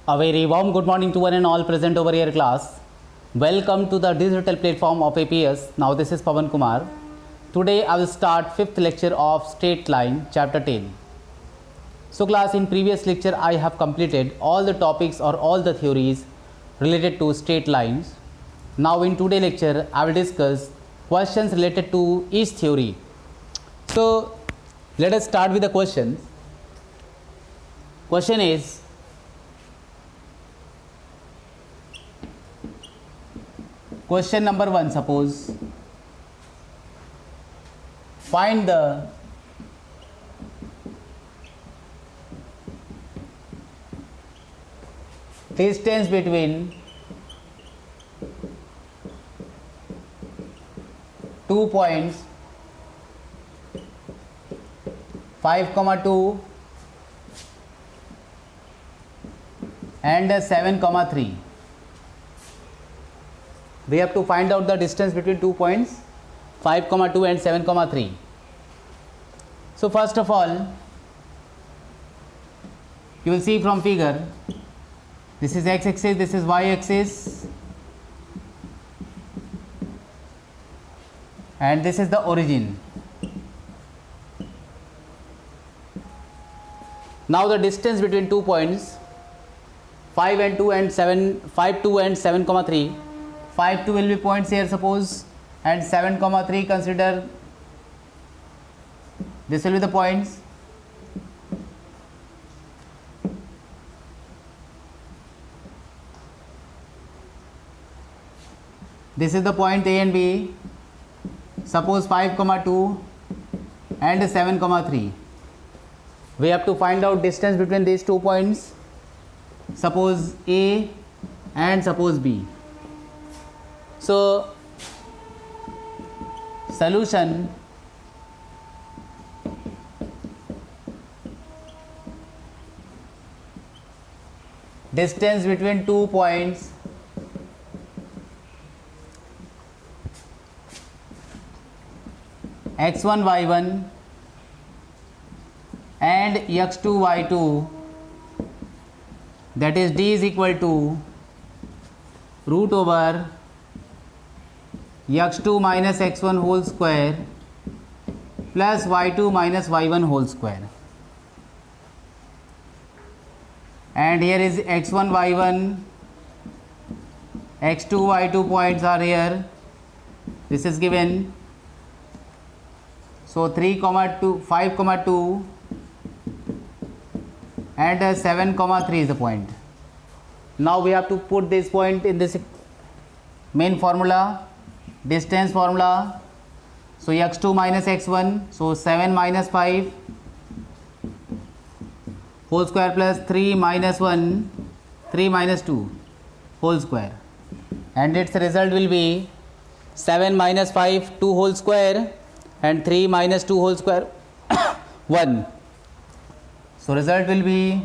A very warm good morning to one and all present over here class. Welcome to the digital platform of APS. Now this is Pawan Kumar. Today I will start 5th lecture of Straight Line chapter 10. So class, in previous lecture I have completed all the topics or all the theories related to straight lines. Now in today's lecture I will discuss questions related to each theory. So let us start with the questions. Question is, question number 1, suppose find the distance between 2 points 5,2 and 7,3. We have to find out the distance between 2 points 5,2 and 7,3. So first of all, you will see from figure, this is x-axis, this is y-axis, and this is the origin. Now the distance between 2 points 5 and 2 and 7, 5, 2 and 7,3. 5, 2 will be points here suppose, and 7,3 consider this will be the points. This is the point A and B. Suppose 5,2 and 7,3. We have to find out distance between these 2 points. Suppose A and suppose B. So solution, distance between 2 points x1 y1 and x2 y2, that is d is equal to root over x2 minus x1 whole square plus y2 minus y1 whole square, and here is x1 y1, x2 y2 points are here, this is given. So 3,2, 5,2 and 7,3 is the point. Now we have to put this point in this main formula, distance formula. So x2 minus x1, so 7 minus 5 whole square plus 3 minus 1, 3 minus 2 whole square, and its result will be 7 minus 5 2 whole square and 3 minus 2 whole square 1. So result will be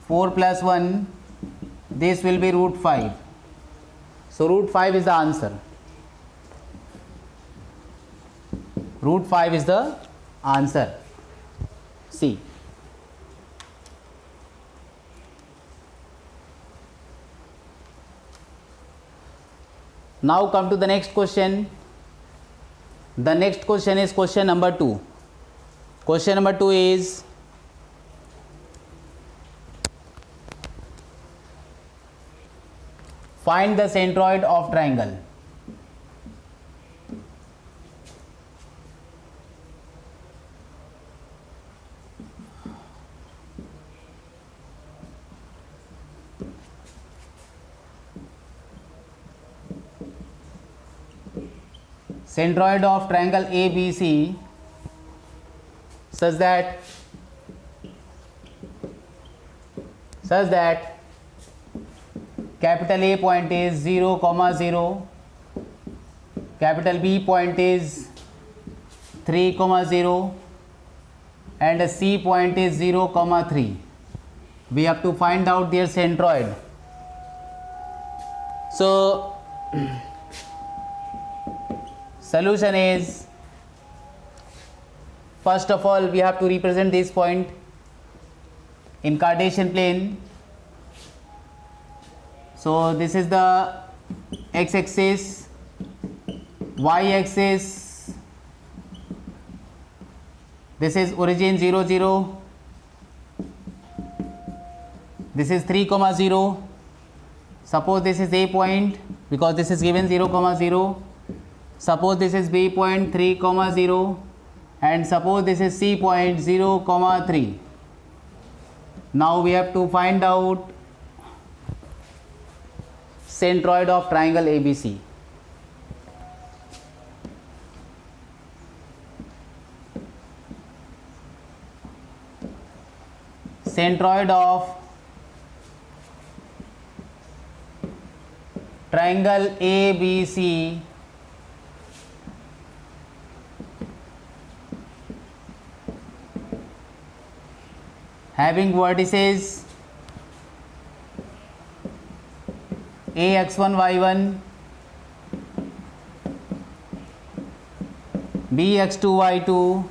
4 plus 1, this will be root 5. So root 5 is the answer. Root 5 is the answer. C. Now come to the next question. The next question is question number 2. Question number 2 is, find the centroid of triangle. Centroid of triangle ABC such that capital A point is 0, 0, capital B point is 3, 0, and a C point is 0, 3. We have to find out their centroid. So solution is, first of all we have to represent this point in Cartesian plane. So this is the x axis, y axis, this is origin 0 0, this is 3 comma 0. Suppose this is a point because this is given 0 comma 0. Suppose this is b point 3 comma 0, and suppose this is c point 0 comma 3. Now we have to find out centroid of triangle ABC. Centroid of triangle ABC having vertices a x1 y1, b x2 y2,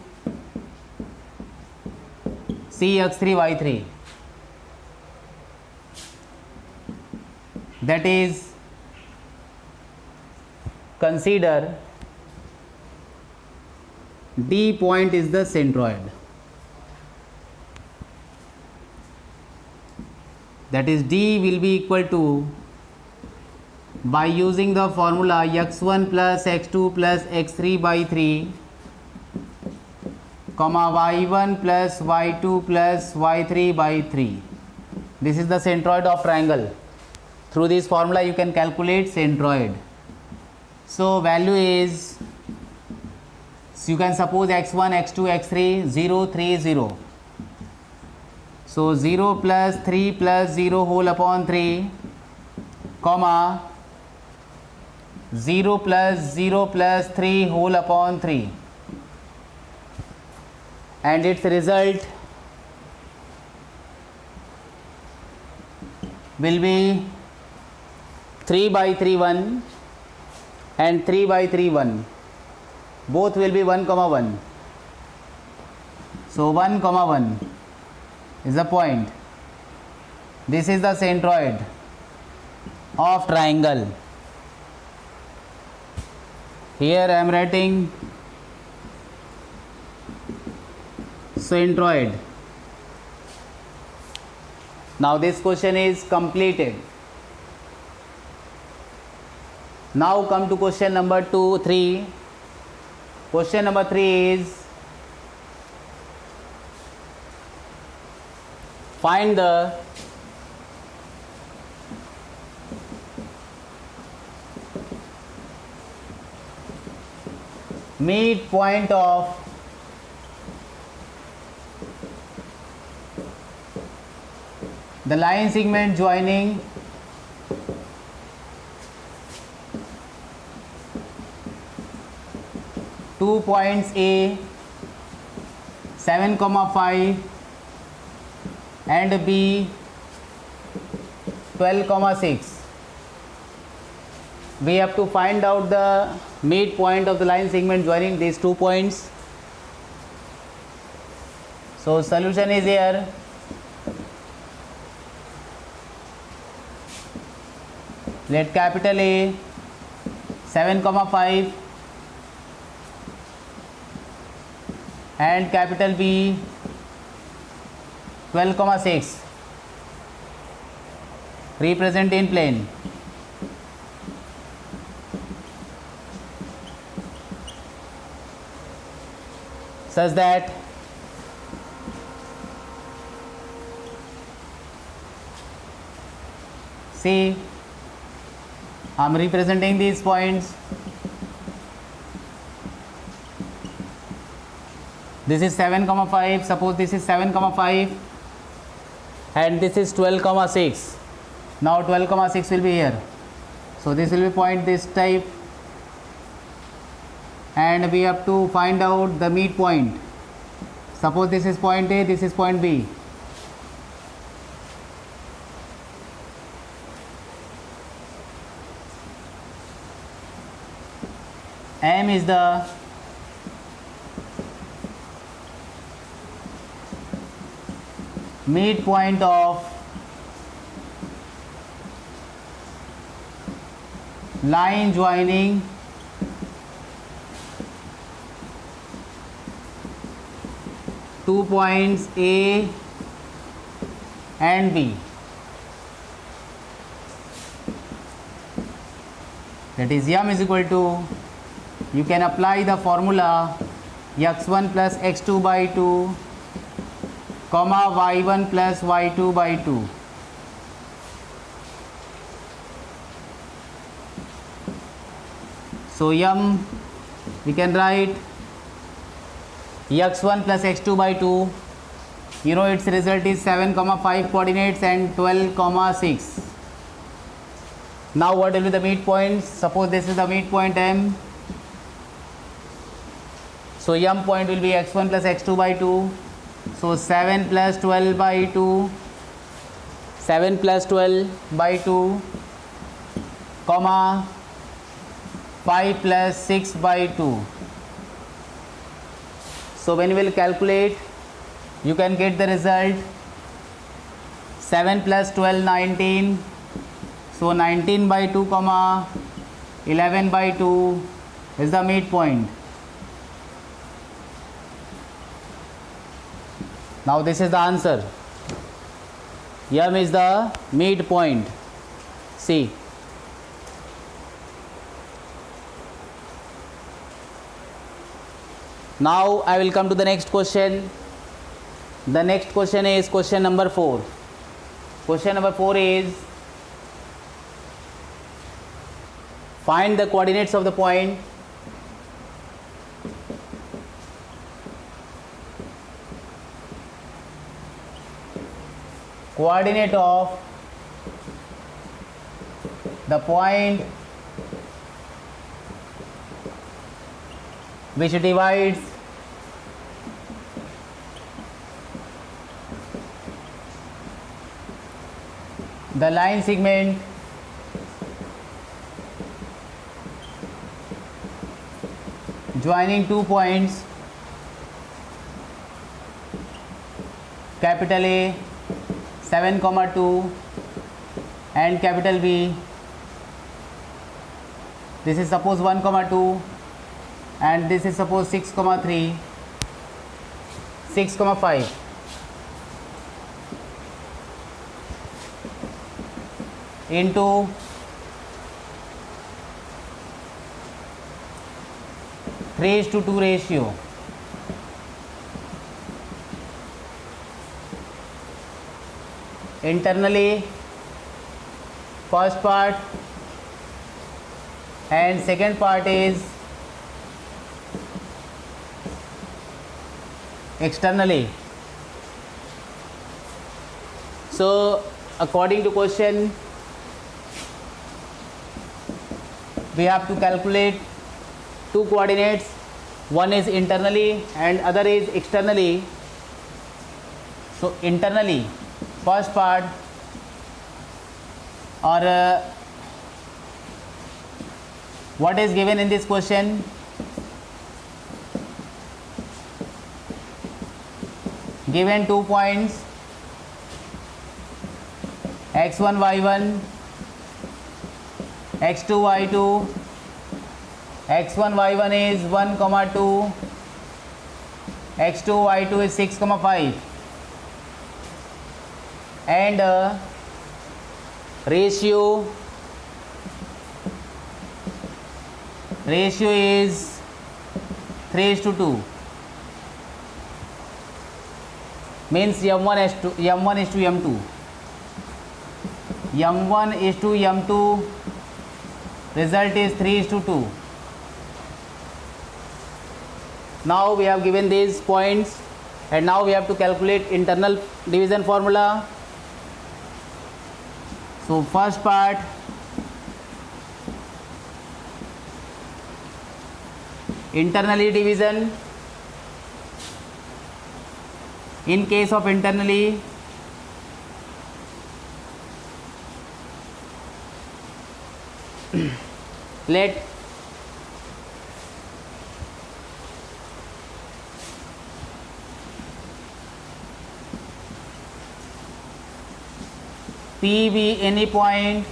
c x3 y3. That is, consider D point is the centroid. That is, D will be equal to, by using the formula x1 plus x2 plus x3 by 3 comma y1 plus y2 plus y3 by 3. This is the centroid of triangle. Through this formula you can calculate centroid. So value is, so you can suppose x1, x2, x3, 0, 3, 0. So 0 plus 3 plus 0 whole upon 3, comma 0 plus 0 plus 3 whole upon 3, and its result will be 3 by 3 1 and 3 by 3 1. Both will be 1 comma 1. So 1 comma 1 is the point. This is the centroid of triangle. Here I am writing centroid. Now this question is completed. Now come to question number 2, 3. Question number 3 is, find the midpoint of the line segment joining two points A 7, 5 and B 12, 6. We have to find out the midpoint of the line segment joining these 2 points. So solution is here. Let capital A 7, 5 and capital B 12, 6 represent in plane. Such that see, I am representing these points. This is 7, 5. Suppose this is 7, 5 and this is 12, 6. Now 12, 6 will be here. So this will be point this type, and we have to find out the midpoint. Suppose this is point A, this is point B. M is the midpoint of line joining two points A and B. That is m is equal to, you can apply the formula x1 plus x2 by 2 comma y1 plus y2 by 2. So m, we can write x1 plus x2 by 2, you know its result is 7 comma 5 coordinates and 12 comma 6. Now what will be the midpoints? Suppose this is the midpoint m. So m point will be x1 plus x2 by 2. So 7 plus 12 by 2, 7 plus 12 by 2, comma 5 plus 6 by 2. So when you will calculate, you can get the result 7 plus 12, 19. So 19 by 2 comma 11 by 2 is the midpoint. Now this is the answer. M is the midpoint. See. Now I will come to the next question. The next question is question number 4. Question number 4 is, find the coordinates of the point coordinate of the point which divides the line segment joining 2 points capital A 7 comma 2 and capital B. This is suppose 1 comma 2 and this is suppose 6 comma 3, 6 comma 5. Into three is to 2 ratio. Internally first part and second part is externally. So according to question, we have to calculate two coordinates, one is internally and other is externally. So internally first part or what is given in this question? Given 2 points x1 y1, x2 y2, x1 y1 is 1 comma 2, x2 y2 is 6 comma 5 and ratio is 3:2, means m1 is to m2, m1 is to m2, result is 3:2. Now we have given these points and now we have to calculate internal division formula. So first part internally division. In case of internally, let P be any point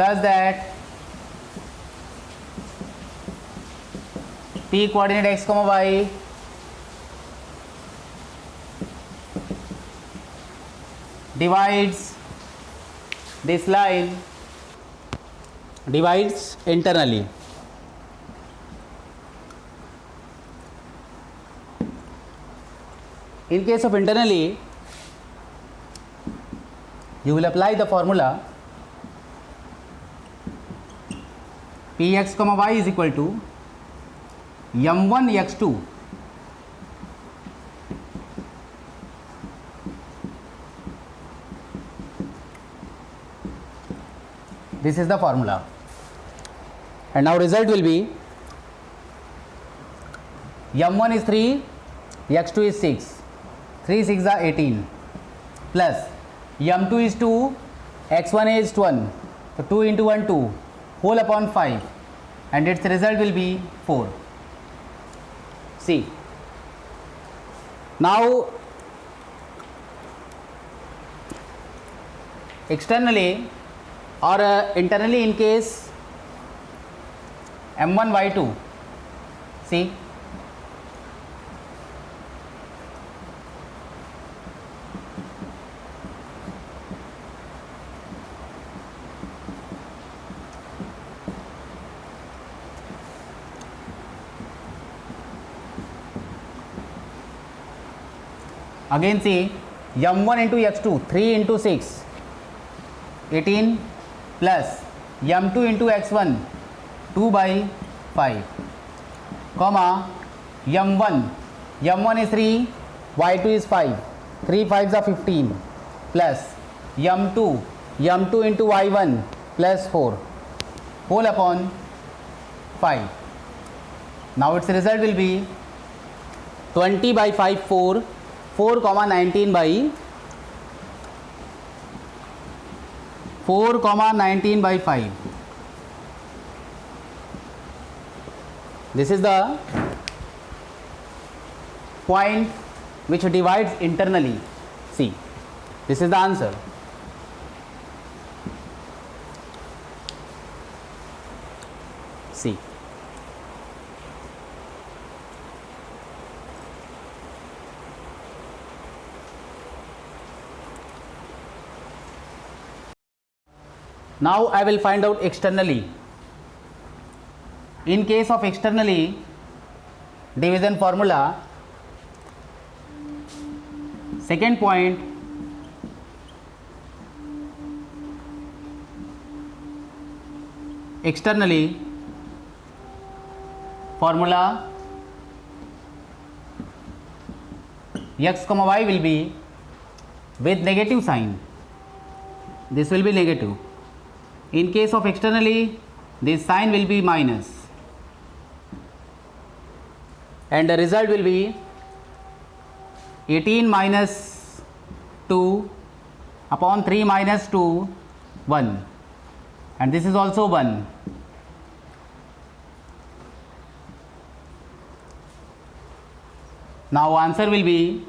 such that p coordinate x comma y divides this line divides internally. In case of internally, you will apply the formula px comma y is equal to m1 x2 this is the formula, and now result will be m1 is 3, x2 is 6, 3 6 are 18 plus m2 is 2, x1 is 1, so 2 into 1 2 whole upon 5, and its result will be 4. See, now externally or internally, in case m1 y2, see, again see m1 into x2 3 into 6 18 plus m2 into x1 2 by 5 comma m1 is 3, y2 is 5, 3 5s are 15 plus m2 into y1 plus 4 whole upon 5. Now its result will be 20 by 5 4 comma 19 by 4 comma 19 by 5. This is the point which divides internally. See, this is the answer. See, now I will find out externally. In case of externally, division formula, second point, externally formula x comma y will be with negative sign. This will be negative. In case of externally, this sign will be minus, and the result will be 18 minus 2 upon 3 minus 2 1, and this is also 1. Now answer will be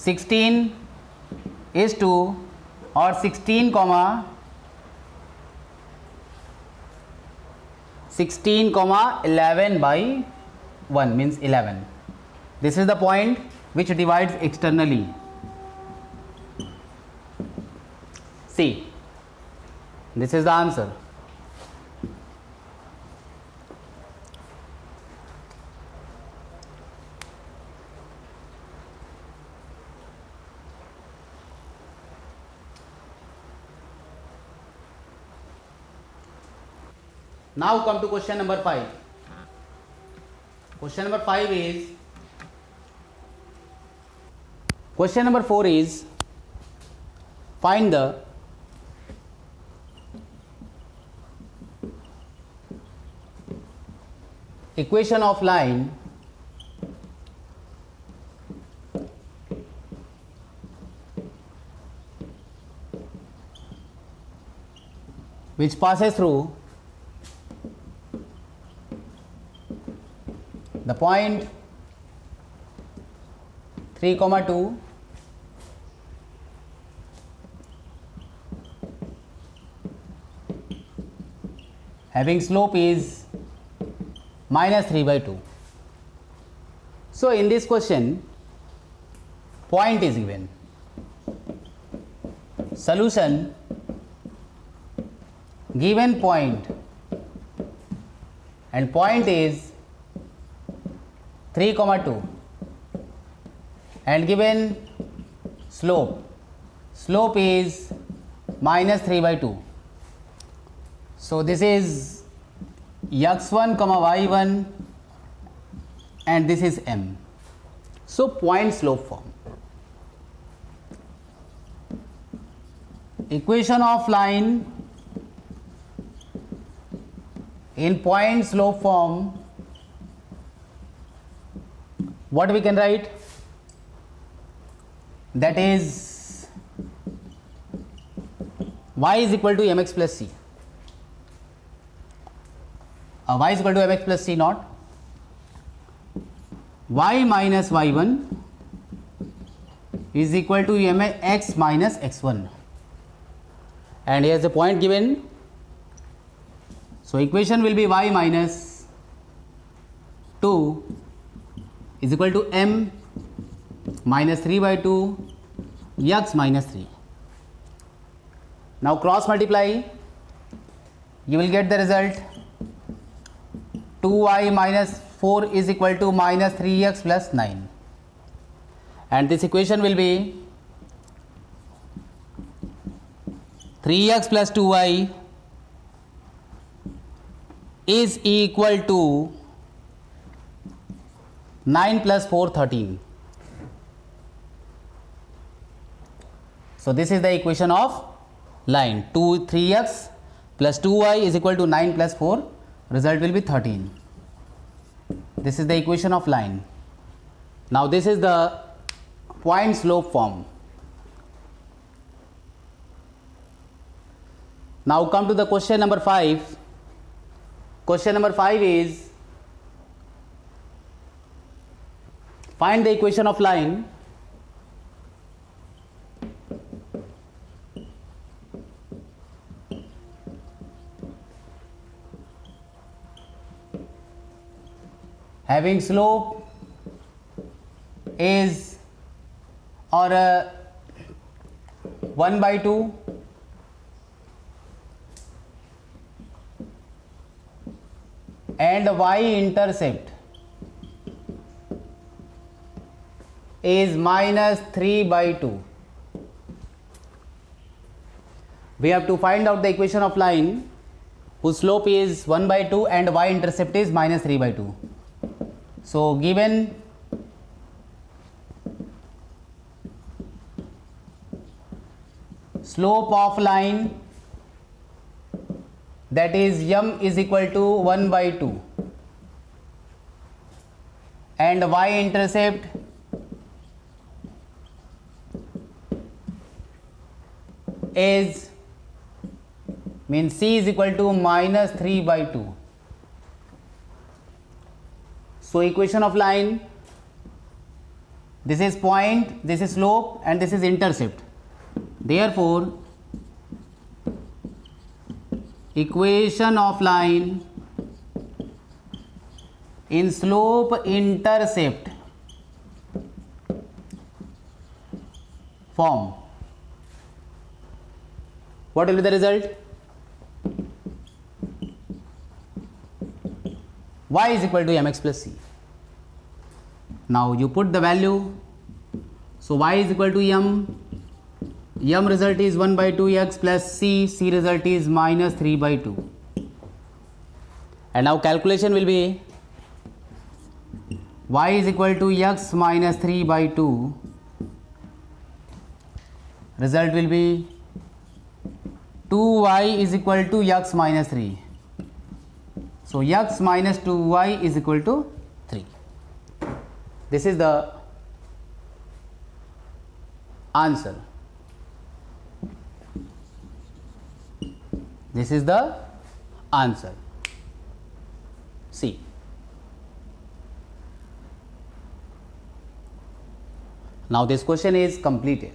16 is 2 or 16 comma 11 by 1 means 11. This is the point which divides externally. See, this is the answer. Now come to question number 5. Question number 5 is, question number 4 is, find the equation of line which passes through the point 3, 2 having slope is minus 3 by 2. So in this question, point is given. Solution: given point, and point is 3, 2, and given slope. Slope is minus 3 by 2. So this is x1, y1, and this is m. So point slope form. Equation of line in point slope form, what we can write? That is y is equal to mx plus c. Y is equal to mx plus c naught. Y minus y1 is equal to mx minus x1. And here is the point given. So equation will be y minus 2 is equal to m minus 3 by 2 x minus 3. Now cross multiply, you will get the result 2y minus 4 is equal to minus 3x plus 9, and this equation will be 3x plus 2y is equal to 9 plus 4, 13. So this is the equation of line. 3x plus 2y is equal to 9 plus 4, result will be 13. This is the equation of line. Now this is the point slope form. Now come to the question number 5. Question number 5 is, find the equation of line having slope is or 1 by 2 and y-intercept is minus 3 by 2. We have to find out the equation of line whose slope is 1 by 2 and y-intercept is minus 3 by 2. So given slope of line, that is m is equal to 1 by 2 and y-intercept is means c is equal to minus 3 by 2. So equation of line, this is point, this is slope, and this is intercept. Therefore equation of line in slope intercept form, what will be the result? Y is equal to mx plus c. Now you put the value, so y is equal to m result is 1 by 2x plus c result is minus 3 by 2. And now calculation will be y is equal to x minus 3 by 2, result will be 2y is equal to x minus 3. So x minus 2y is equal to 3. This is the answer. This is the answer. See. Now this question is completed.